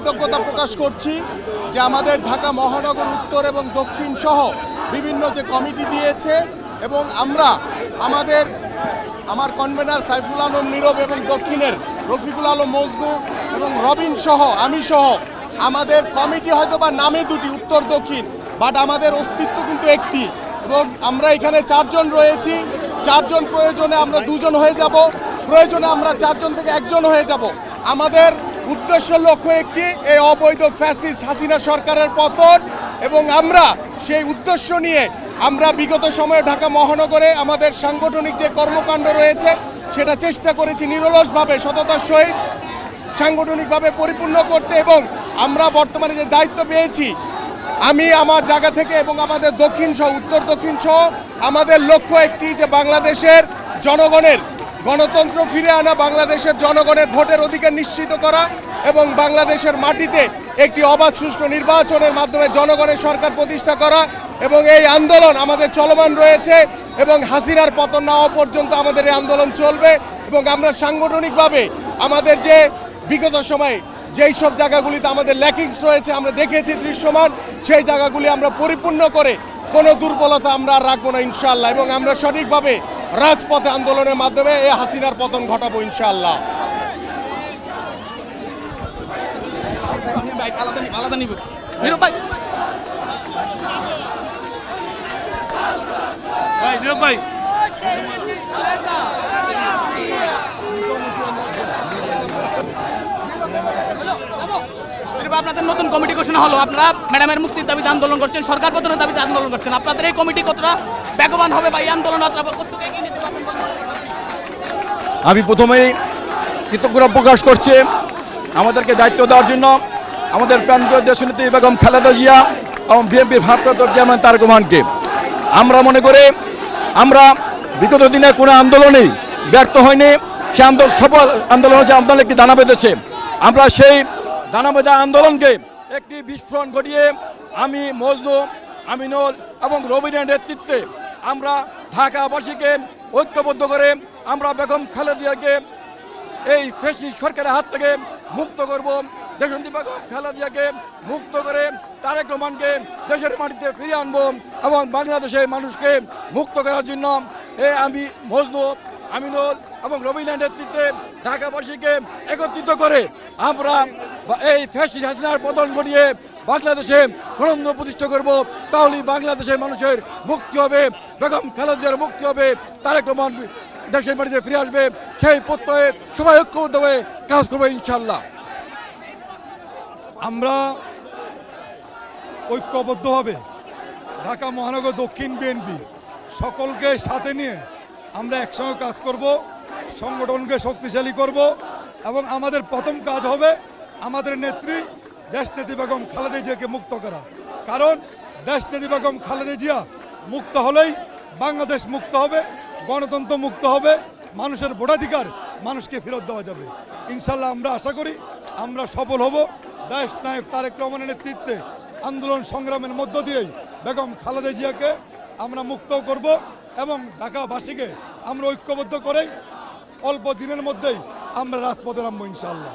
কৃতজ্ঞতা প্রকাশ করছি যে আমাদের ঢাকা মহানগর উত্তর এবং দক্ষিণ সহ বিভিন্ন যে কমিটি দিয়েছে এবং আমরা আমার কনভেনার সাইফুল আলম নীরব এবং দক্ষিণের রফিকুল আলম মজনু এবং রবিন সহ আমি সহ আমাদের কমিটি হয়তো বা নামে দুটি উত্তর দক্ষিণ, বাট আমাদের অস্তিত্ব কিন্তু একটি। এবং আমরা এখানে 4 জন রয়েছি, 4 জন প্রয়োজনে আমরা 2 জন হয়ে যাব, প্রয়োজনে আমরা 4 জন থেকে 1 জন হয়ে যাব। আমাদের উদ্দেশ্য লক্ষ্য একটি, এই অবৈধ ফ্যাসিস্ট হাসিনা সরকারের পতন। এবং আমরা সেই উদ্দেশ্য নিয়ে আমরা বিগত সময়ে ঢাকা মহানগরে আমাদের সাংগঠনিক যে কর্মকাণ্ড রয়েছে সেটা চেষ্টা করেছি নিরলসভাবে সততার সহিত সাংগঠনিকভাবে পরিপূর্ণ করতে। এবং আমরা বর্তমানে যে দায়িত্ব পেয়েছি, আমি আমার জায়গা থেকে এবং আমাদের দক্ষিণ সহ উত্তর দক্ষিণ সহ আমাদের লক্ষ্য একটি, যে বাংলাদেশের জনগণের গণতন্ত্র ফিরে আনা, বাংলাদেশের জনগণের ভোটের অধিকার নিশ্চিত করা এবং বাংলাদেশের মাটিতে একটি অবাধ সুষ্ঠু নির্বাচনের মাধ্যমে জনগণের সরকার প্রতিষ্ঠা করা। এবং এই আন্দোলন আমাদের চলমান রয়েছে এবং হাসিনার পতন না হওয়া পর্যন্ত আমাদের এই আন্দোলন চলবে। এবং আমরা সাংগঠনিকভাবে আমাদের যে বিগত সময়ে যেই সব জায়গাগুলিতে আমাদের ল্যাকিংস রয়েছে আমরা দেখেছি দৃশ্যমান, সেই জায়গাগুলি আমরা পরিপূর্ণ করে কোনো দুর্বলতা আমরা আর রাখবো না ইনশাআল্লাহ। এবং আমরা সঠিকভাবে রাজপথে আন্দোলনের মাধ্যমে এই হাসিনার পতন ঘটাবো ইনশাআল্লাহ। আপনাদের নতুন কমিটি ঘোষণা হলো, আপনারা ম্যাডামের মুক্তির দাবিতে আন্দোলন করছেন, সরকার পতনের দাবিতে আন্দোলন করছেন। আপনাদের এই কমিটি কতটা বেগবান হবে বা এই আন্দোলন আমি প্রথমেই কৃতজ্ঞতা প্রকাশ করছি আমাদেরকে দায়িত্ব দেওয়ার জন্য আমাদের প্রাণপ্রিয় দেশনেত্রী বেগম খালেদা জিয়া এবং বিএনপির ভারপ্রাপ্ত চেয়ারম্যান তারেক রহমানকে। আমরা মনে করি আমরা বিগত দিনে কোনো আন্দোলনেই ব্যর্থ হয়নি, সে আন্দোলন সফল আন্দোলন হচ্ছে, আন্দোলন একটি দানা বেঁধেছে। আমরা সেই দানা বেঁধা আন্দোলনকে একটি বিস্ফোরণ ঘটিয়ে আমি মজনু, আমিনুল এবং রবিনের নেতৃত্বে আমরা ঢাকাবাসীকে ঐক্যবদ্ধ করে আমরা বেগম খালেদা জিয়াকে এই ফ্যাসিস্ট সরকারের হাত থেকে মুক্ত করব। দেশনেত্রী বেগম খালেদা জিয়াকে মুক্ত করে তারেক রহমানকে দেশের মাটিতে ফিরিয়ে আনবো এবং বাংলাদেশের মানুষকে মুক্ত করার জন্য আমি মজনু, আমিনুল এবং রবিনের নেতৃত্বে ঢাকাবাসীকে একত্রিত করে আমরা এই ফ্যাসিস্ট হাসিনার পতন ঘটিয়ে বাংলাদেশে গণতন্ত্র প্রতিষ্ঠা করব। তাহলেই বাংলাদেশের মানুষের মুক্তি হবে, বেগম খালেদা জিয়ার মুক্তি হবে, তারেক রহমান দেশের মাটিতে ফিরে আসবে। সেই প্রত্যয়ে সবাই ঐক্যবদ্ধ হয়ে কাজ করবো ইনশাল্লাহ। আমরা ঐক্যবদ্ধভাবে ঢাকা মহানগর দক্ষিণ বিএনপি সকলকে সাথে নিয়ে আমরা একসঙ্গে কাজ করব, সংগঠনকে শক্তিশালী করব এবং আমাদের প্রথম কাজ হবে আমাদের নেত্রী দেশনেত্রী বেগম খালেদা জিয়াকে মুক্ত করা। কারণ দেশনেত্রী বেগম খালেদা জিয়া মুক্ত হলেই বাংলাদেশ মুক্ত হবে, গণতন্ত্র মুক্ত হবে, মানুষের ভোটাধিকার মানুষকে ফেরত দেওয়া যাবে ইনশাল্লাহ। আমরা আশা করি আমরা সফল হব। দেশ নায়ক তারেক রহমানের নেতৃত্বে আন্দোলন সংগ্রামের মধ্য দিয়েই বেগম খালেদা জিয়াকে আমরা মুক্ত করব এবং ঢাকাবাসীকে আমরা ঐক্যবদ্ধ করেই অল্প দিনের মধ্যেই আমরা রাজপথে নামবো ইনশাআল্লাহ।